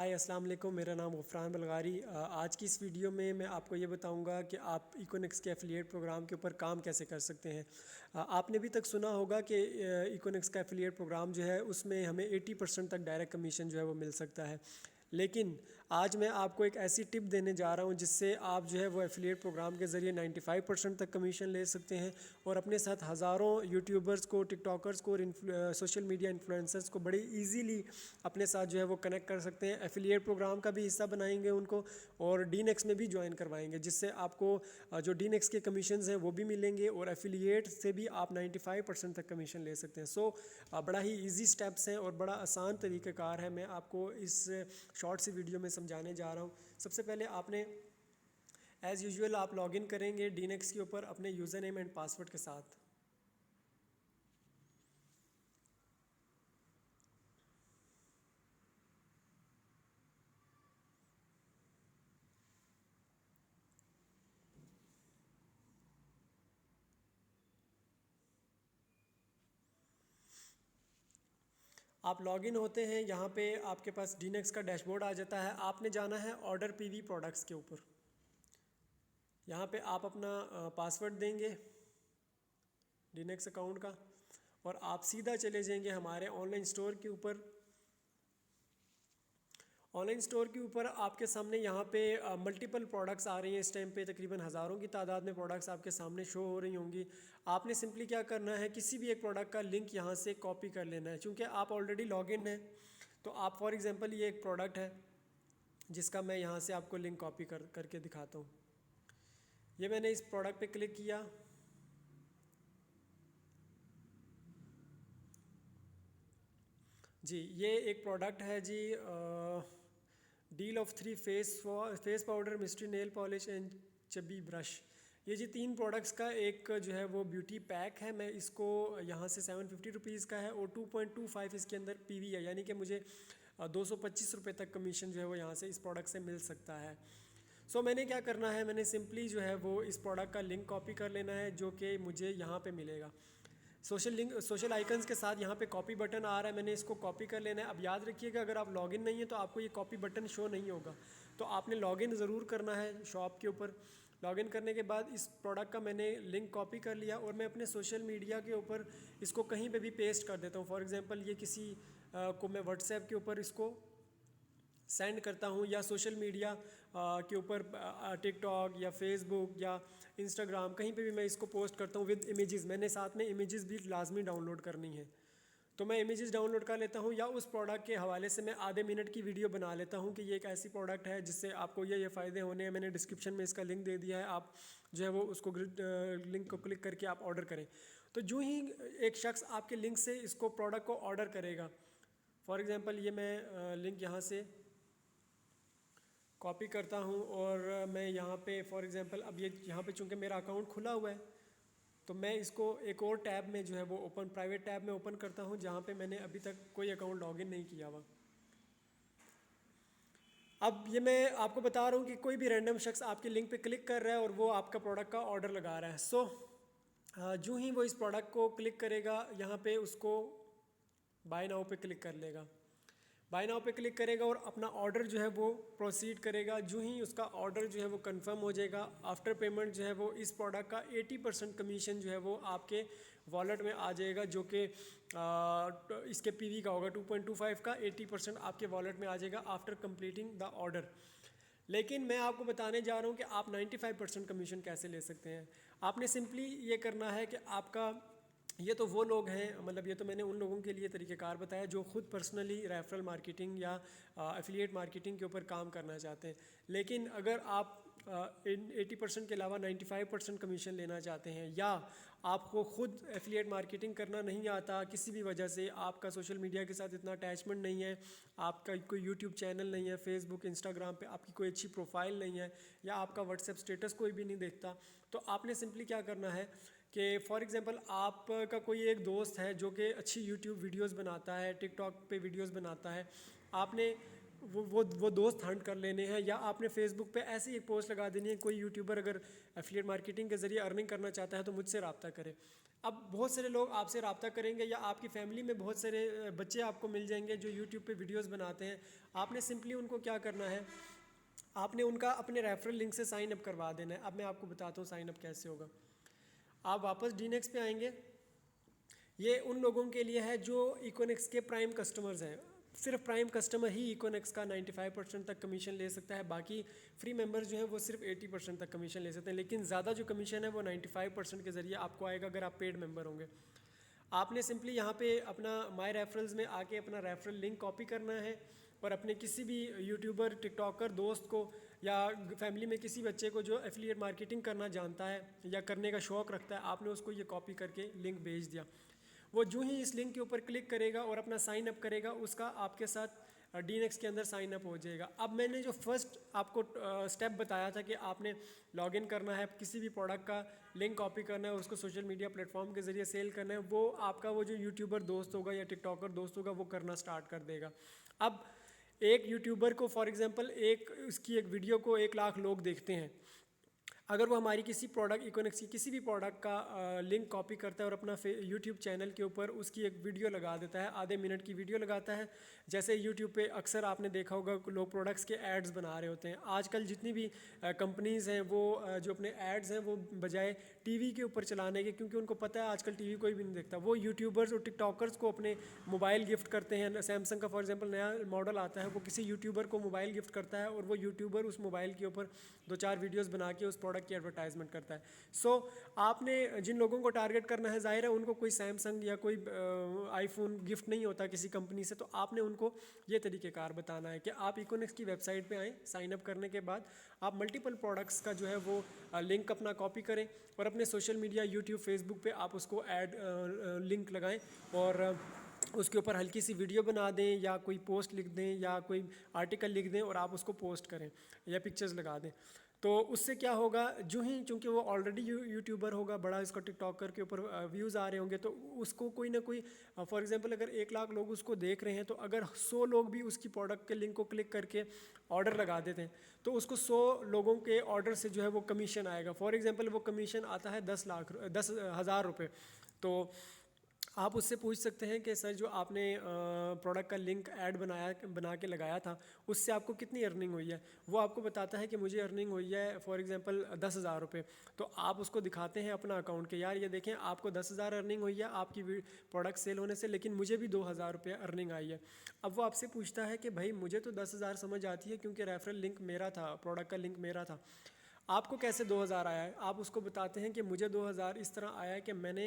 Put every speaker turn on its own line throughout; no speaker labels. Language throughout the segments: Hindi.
हाय अस्सलाम वालेकुम। मेरा नाम ग़फ़रान बलगारी। आज की इस वीडियो में मैं आपको ये बताऊंगा कि आप इकोनिक्स के एफ़िलिएट प्रोग्राम के ऊपर काम कैसे कर सकते हैं। आपने अभी तक सुना होगा कि इकोनिक्स का एफ़िलिएट प्रोग्राम जो है उसमें हमें 80% तक डायरेक्ट कमीशन जो है वो मिल सकता है। लेकिन आज मैं आपको एक ऐसी टिप देने जा रहा हूं जिससे आप जो है वो एफ़िलिएट प्रोग्राम के ज़रिए 95% तक कमीशन ले सकते हैं और अपने साथ हज़ारों यूट्यूबर्स को, टिकटॉकर्स को और सोशल मीडिया इन्फ्लुएंसर्स को बड़े इजीली अपने साथ जो है वो कनेक्ट कर सकते हैं। एफ़िलिएट प्रोग्राम का भी हिस्सा बनाएंगे उनको और डीनेक्स में भी ज्वाइन करवाएंगे, जिससे आपको जो डीनेक्स के कमीशंस हैं वो भी मिलेंगे और एफ़िलिएट से भी आप 95% तक कमीशन ले सकते हैं। बड़ा ही ईजी स्टेप्स हैं और बड़ा आसान तरीक़ाकार है। मैं आपको इस शॉर्ट सी वीडियो में समझाने जा रहा हूँ। सबसे पहले आपने एज़ यूजुअल आप लॉगिन करेंगे डीनेक्स के ऊपर अपने यूज़र नेम एंड पासवर्ड के साथ। आप लॉगिन होते हैं, यहाँ पे आपके पास डीनेक्स का डैशबोर्ड आ जाता है। आपने जाना है ऑर्डर पीवी प्रोडक्ट्स के ऊपर। यहाँ पे आप अपना पासवर्ड देंगे डीनेक्स अकाउंट का और आप सीधा चले जाएंगे हमारे ऑनलाइन स्टोर के ऊपर। ऑनलाइन स्टोर के ऊपर आपके सामने यहाँ पे मल्टीपल प्रोडक्ट्स आ रही हैं। इस टाइम पे तकरीबन हज़ारों की तादाद में प्रोडक्ट्स आपके सामने शो हो रही होंगी। आपने सिंपली क्या करना है, किसी भी एक प्रोडक्ट का लिंक यहाँ से कॉपी कर लेना है। चूँकि आप ऑलरेडी लॉगिन हैं तो आप फॉर एग्ज़ाम्पल ये एक प्रोडक्ट है जिसका मैं यहाँ से आपको लिंक कॉपी करके दिखाता हूँ। ये मैंने इस प्रोडक्ट पे क्लिक किया। जी, ये एक प्रोडक्ट है जी, deal of 3 face powder, mystery nail polish and chubby brush. ये जी 3 प्रोडक्ट्स का एक जो है वो ब्यूटी पैक है। मैं इसको यहाँ से 750 रुपीज़ का है और 2.25 इसके अंदर पीवी है, यानी कि मुझे 225 रुपये तक कमीशन जो है वो यहाँ से इस प्रोडक्ट से मिल सकता है। मैंने क्या करना है, मैंने सिंपली जो है वो इस प्रोडक्ट का लिंक कॉपी कर लेना है जो कि मुझे यहाँ पे मिलेगा। सोशल आइकन्स के साथ यहाँ पे कॉपी बटन आ रहा है, मैंने इसको कॉपी कर लेना है। अब याद रखिएगा अगर आप लॉगिन नहीं है तो आपको ये कॉपी बटन शो नहीं होगा, तो आपने लॉगिन ज़रूर करना है शॉप के ऊपर। लॉगिन करने के बाद इस प्रोडक्ट का मैंने लिंक कॉपी कर लिया और मैं अपने सोशल मीडिया के ऊपर इसको कहीं पे भी पेस्ट कर देता हूँ। फॉर एग्ज़ाम्पल ये किसी को मैं व्हाट्सएप के ऊपर इसको सेंड करता हूँ या सोशल मीडिया के ऊपर टिकटॉक या फेसबुक या इंस्टाग्राम कहीं पे भी मैं इसको पोस्ट करता हूँ विद इमेजेस। मैंने साथ में इमेजेस भी लाजमी डाउनलोड करनी है, तो मैं इमेजेस डाउनलोड कर लेता हूँ या उस प्रोडक्ट के हवाले से मैं आधे मिनट की वीडियो बना लेता हूँ कि ये एक ऐसी प्रोडक्ट है जिससे आपको ये फ़ायदे होने हैं। मैंने डिस्क्रिप्शन में इसका लिंक दे दिया है, आप जो है वो उसको लिंक को क्लिक करके आप ऑर्डर करें। तो जो ही एक शख्स आपके लिंक से इसको प्रोडक्ट को ऑर्डर करेगा, फॉर एग्ज़ाम्पल ये मैं लिंक यहाँ से कॉपी करता हूँ और मैं यहाँ पे फॉर एग्ज़ाम्पल अब ये यहाँ पे चूँकि मेरा अकाउंट खुला हुआ है तो मैं इसको एक और टैब में जो है वो प्राइवेट टैब में ओपन करता हूँ जहाँ पे मैंने अभी तक कोई अकाउंट लॉगिन नहीं किया हुआ। अब ये मैं आपको बता रहा हूँ कि कोई भी रैंडम शख्स आपके लिंक पे क्लिक कर रहा है और वो आपका प्रोडक्ट का ऑर्डर लगा रहा है। जो ही वो इस प्रोडक्ट को क्लिक करेगा यहाँ पे उसको बाय नाउ पे क्लिक कर लेगा। बाय नाउ पे क्लिक करेगा और अपना ऑर्डर जो है वो प्रोसीड करेगा। जो ही उसका ऑर्डर जो है वो कंफर्म हो जाएगा, आफ्टर पेमेंट जो है वो इस प्रोडक्ट का 80% कमीशन जो है वो आपके वॉलेट में आ जाएगा, जो कि इसके पीवी का होगा 2.25 का 80% आपके वॉलेट में आ जाएगा आफ्टर कंप्लीटिंग द ऑर्डर। लेकिन मैं आपको बताने जा रहा हूँ कि आप 95% कमीशन कैसे ले सकते हैं। आपने सिंपली ये करना है कि आपका ये तो वो लोग हैं, मतलब ये तो मैंने उन लोगों के लिए तरीक़ेकार बताया जो ख़ुद पर्सनली रेफरल मार्केटिंग या एफिलिएट मार्केटिंग के ऊपर काम करना चाहते हैं। लेकिन अगर आप 80% के अलावा 95% कमीशन लेना चाहते हैं या आपको ख़ुद एफिलिएट मार्केटिंग करना नहीं आता, किसी भी वजह से आपका सोशल मीडिया के साथ इतना अटैचमेंट नहीं है, आपका कोई यूट्यूब चैनल नहीं है, फेसबुक इंस्टाग्राम पे आपकी कोई अच्छी प्रोफाइल नहीं है या आपका व्हाट्सएप स्टेटस कोई भी नहीं देखता, तो आपने सिंपली क्या करना है कि फॉर एग्ज़ाम्पल आपका कोई एक दोस्त है जो कि अच्छी यूट्यूब वीडियोस बनाता है, टिकटॉक पे वीडियोस बनाता है, आपने वो दोस्त हंट कर लेने हैं, या आपने फेसबुक पे ऐसे ही एक पोस्ट लगा देनी है, कोई यूट्यूबर अगर एफिलिएट मार्केटिंग के ज़रिए अर्निंग करना चाहता है तो मुझसे रब्ता करे। अब बहुत सारे लोग आपसे रब्ता करेंगे, या आपकी फैमिली में बहुत सारे बच्चे आपको मिल जाएंगे जो यूट्यूब पे वीडियोस बनाते हैं। आपने सिंपली उनको क्या करना है, आपने उनका अपने रेफरल लिंक से साइन अप करवा देना है। अब मैं आपको बताता हूँ साइन अप कैसे होगा। आप वापस डीनेक्स पे आएंगे। ये उन लोगों के लिए है जो इकोनेक्स के प्राइम कस्टमर्स हैं। सिर्फ प्राइम कस्टमर ही इकोनेक्स का 95% तक कमीशन ले सकता है, बाकी फ्री मेंबर्स जो हैं वो सिर्फ 80% तक कमीशन ले सकते हैं। लेकिन ज़्यादा जो कमीशन है वो 95% के ज़रिए आपको आएगा अगर आप पेड मेंबर होंगे। आपने सिंपली यहाँ पे अपना माय रेफरल्स में आके अपना रेफरल लिंक कॉपी करना है, और अपने किसी भी यूट्यूबर, टिकटॉकर दोस्त को या फैमिली में किसी बच्चे को जो एफिलिएट मार्केटिंग करना जानता है या करने का शौक़ रखता है, आपने उसको ये कॉपी करके लिंक भेज दिया। वो जो ही इस लिंक के ऊपर क्लिक करेगा और अपना साइन अप करेगा, उसका आपके साथ डीनेक्स के अंदर साइन अप हो जाएगा। अब मैंने जो फर्स्ट आपको स्टेप बताया था कि आपने लॉगिन करना है, किसी भी प्रोडक्ट का लिंक कॉपी करना है, उसको सोशल मीडिया प्लेटफॉर्म के ज़रिए सेल करना है, वो आपका वो जो यूट्यूबर दोस्त होगा या टिकटॉकर दोस्त होगा वो करना स्टार्ट कर देगा। अब एक यूट्यूबर को फॉर एग्जांपल उसकी एक वीडियो को 1 लाख लोग देखते हैं। अगर वो हमारी किसी प्रोडक्ट, इकोनेक्स की किसी भी प्रोडक्ट का लिंक कॉपी करता है और अपना यूट्यूब चैनल के ऊपर उसकी एक वीडियो लगा देता है, आधे मिनट की वीडियो लगाता है। जैसे यूट्यूब पे अक्सर आपने देखा होगा लोग प्रोडक्ट्स के एड्स बना रहे होते हैं। आजकल जितनी भी कंपनीज़ हैं वो जो अपने एड्स हैं वो बजाय टीवी के ऊपर चलाने के, क्योंकि उनको पता है आजकल टीवी कोई भी नहीं देखता, वो यूट्यूबर्स और टिकटॉकर्स को अपने मोबाइल गिफ्ट करते हैं। सैमसंग का फॉर एग्जांपल नया मॉडल आता है, वो किसी यूट्यूबर को मोबाइल गिफ्ट करता है और वो यूट्यूबर उस मोबाइल के ऊपर 2-4 वीडियोस बना के उस प्रोडक्ट की एडवर्टाइजमेंट करता है। सो आपने जिन लोगों को टारगेट करना है, जाहिर है उनको कोई सैमसंग या कोई आईफोन गिफ्ट नहीं होता किसी कंपनी से, तो आपने उनको ये तरीक़ेकार बताना है कि आप इकोनेक्स की वेबसाइट पे आएँ। साइन अप करने के बाद आप मल्टीपल प्रोडक्ट्स का जो है वो लिंक अपना कॉपी करें और अपने सोशल मीडिया, यूट्यूब, फेसबुक पे आप उसको ऐड लिंक लगाएं और उसके ऊपर हल्की सी वीडियो बना दें या कोई पोस्ट लिख दें या कोई आर्टिकल लिख दें और आप उसको पोस्ट करें या पिक्चर्स लगा दें। तो उससे क्या होगा, जो ही चूँकि वो ऑलरेडी यूट्यूबर होगा बड़ा, इसको टिकटॉकर के ऊपर व्यूज़ आ रहे होंगे, तो उसको कोई ना कोई फॉर एग्जांपल अगर 1 लाख लोग उसको देख रहे हैं, तो अगर 100 लोग भी उसकी प्रोडक्ट के लिंक को क्लिक करके ऑर्डर लगा देते हैं तो उसको 100 लोगों के ऑर्डर से जो है वो कमीशन आएगा। फॉर एग्जांपल वो कमीशन आता है 10,000 रुपये। तो आप उससे पूछ सकते हैं कि सर जो आपने प्रोडक्ट का लिंक ऐड बना के लगाया था उससे आपको कितनी अर्निंग हुई है। वो आपको बताता है कि मुझे अर्निंग हुई है फॉर एग्जांपल 10,000 रुपये। तो आप उसको दिखाते हैं अपना अकाउंट के, यार ये देखें आपको 10,000 अर्निंग हुई है आपकी प्रोडक्ट सेल होने से, लेकिन मुझे भी 2,000 रुपये अर्निंग आई है। अब वो आपसे पूछता है कि भाई मुझे तो 10,000 समझ आती है क्योंकि रेफरल लिंक मेरा था, प्रोडक्ट का लिंक मेरा था, आपको कैसे 2,000 आया है। आप उसको बताते हैं कि मुझे 2,000 इस तरह आया है कि मैंने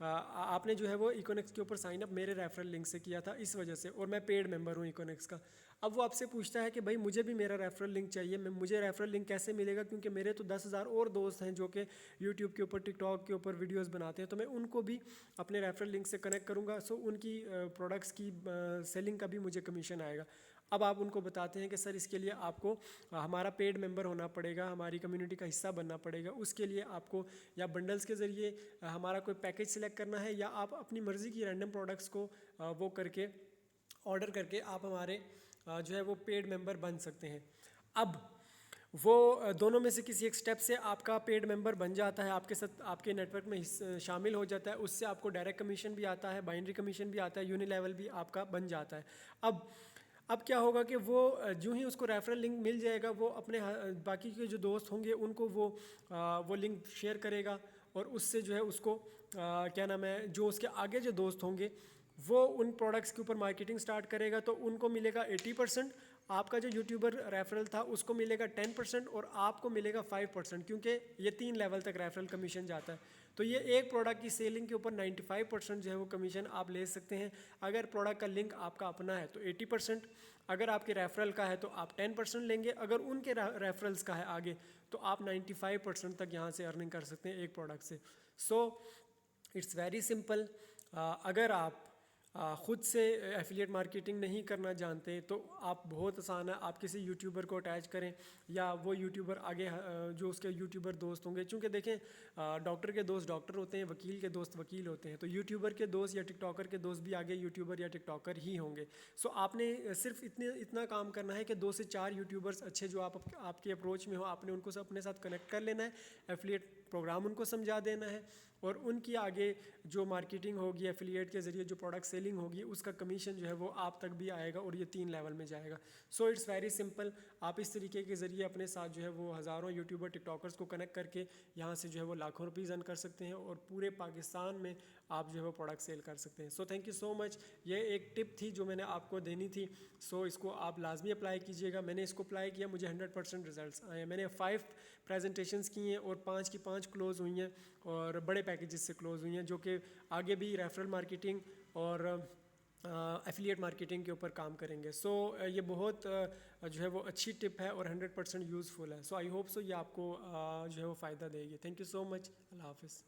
आपने जो है वो इकोनेक्स के ऊपर साइन अप मेरे रेफरल लिंक से किया था इस वजह से, और मैं पेड मेंबर हूँ इकोनेक्स का। अब वो आपसे पूछता है कि भाई मुझे भी मेरा रेफरल लिंक चाहिए, मुझे रेफरल लिंक कैसे मिलेगा, क्योंकि मेरे तो 10,000 और दोस्त हैं जो कि यूट्यूब के ऊपर, टिकटॉक के ऊपर वीडियोस बनाते हैं, तो मैं उनको भी अपने रेफरल लिंक से कनेक्ट करूँगा, सो उनकी प्रोडक्ट्स की सेलिंग का भी मुझे कमीशन आएगा। अब आप उनको बताते हैं कि सर इसके लिए आपको हमारा पेड मेंबर होना पड़ेगा, हमारी कम्युनिटी का हिस्सा बनना पड़ेगा, उसके लिए आपको या बंडल्स के ज़रिए हमारा कोई पैकेज सिलेक्ट करना है, या आप अपनी मर्ज़ी की रैंडम प्रोडक्ट्स को वो करके ऑर्डर करके आप हमारे जो है वो पेड मेंबर बन सकते हैं। अब वो दोनों में से किसी एक स्टेप से आपका पेड मेंबर बन जाता है, आपके साथ आपके नेटवर्क में शामिल हो जाता है, उससे आपको डायरेक्ट कमीशन भी आता है, बाइनरी कमीशन भी आता है, यूनिलेवल भी आपका बन जाता है। अब क्या होगा कि वो जो ही उसको रेफरल लिंक मिल जाएगा, वो अपने बाकी के जो दोस्त होंगे उनको वो लिंक शेयर करेगा, और उससे जो है उसको क्या नाम है, जो उसके आगे जो दोस्त होंगे वो उन प्रोडक्ट्स के ऊपर मार्केटिंग स्टार्ट करेगा, तो उनको मिलेगा 80%, आपका जो यूट्यूबर रेफरल था उसको मिलेगा 10% और आपको मिलेगा 5%, क्योंकि ये 3 लेवल तक रेफरल कमीशन जाता है। तो ये एक प्रोडक्ट की सेलिंग के ऊपर 95% जो है वो कमीशन आप ले सकते हैं। अगर प्रोडक्ट का लिंक आपका अपना है तो 80%, अगर आपके रेफरल का है तो आप 10% लेंगे, अगर उनके रेफरल्स का है आगे तो आप 95% तक यहाँ से अर्निंग कर सकते हैं एक प्रोडक्ट से। So it's very simple. अगर आप ख़ुद से एफिलिएट मार्केटिंग नहीं करना जानते तो आप बहुत आसान है, आप किसी यूट्यूबर को अटैच करें या वो यूट्यूबर आगे जो उसके यूट्यूबर दोस्त होंगे, चूँकि देखें डॉक्टर के दोस्त डॉक्टर होते हैं, वकील के दोस्त वकील होते हैं, तो यूट्यूबर के दोस्त या टिकटॉकर के दोस्त भी आगे यूट्यूबर या टिकटॉकर ही होंगे। सो आपने सिर्फ इतना काम करना है कि 2 से 4 यूट्यूबर्स अच्छे जो आपके अप्रोच में हो, आपने उनको सब अपने साथ कनेक्ट कर लेना है, एफिलिएट प्रोग्राम उनको समझा देना है और उनकी आगे जो मार्केटिंग होगी एफिलिएट के ज़रिए जो प्रोडक्ट सेलिंग होगी उसका कमीशन जो है वो आप तक भी आएगा और ये 3 लेवल में जाएगा। So it's very simple. आप इस तरीके के ज़रिए अपने साथ जो है वो हज़ारों यूट्यूबर टिकटॉकर्स को कनेक्ट करके यहाँ से जो है वो लाखों रुपीज़ अर्न कर सकते हैं और पूरे पाकिस्तान में आप जो है वो प्रोडक्ट सेल कर सकते हैं। So thank you so much. ये एक टिप थी जो मैंने आपको देनी थी। सो इसको आप लाजमी अप्लाई कीजिएगा। मैंने इसको अप्लाई किया, मुझे 100% रिजल्ट्स आए हैं। मैंने 5 प्रेजेंटेशंस की हैं और 5 की 5 क्लोज़ हुई हैं और बड़े पैकेजेस से क्लोज़ हुई हैं जो कि आगे भी रेफरल मार्केटिंग और एफिलिएट मार्केटिंग के ऊपर काम करेंगे। सो ये बहुत जो है वो अच्छी टिप है और 100% यूज़फुल है। सो आई होप सो ये आपको जो है वो फ़ायदा देगी। Thank you so much. अल्लाह हाफ़िज़।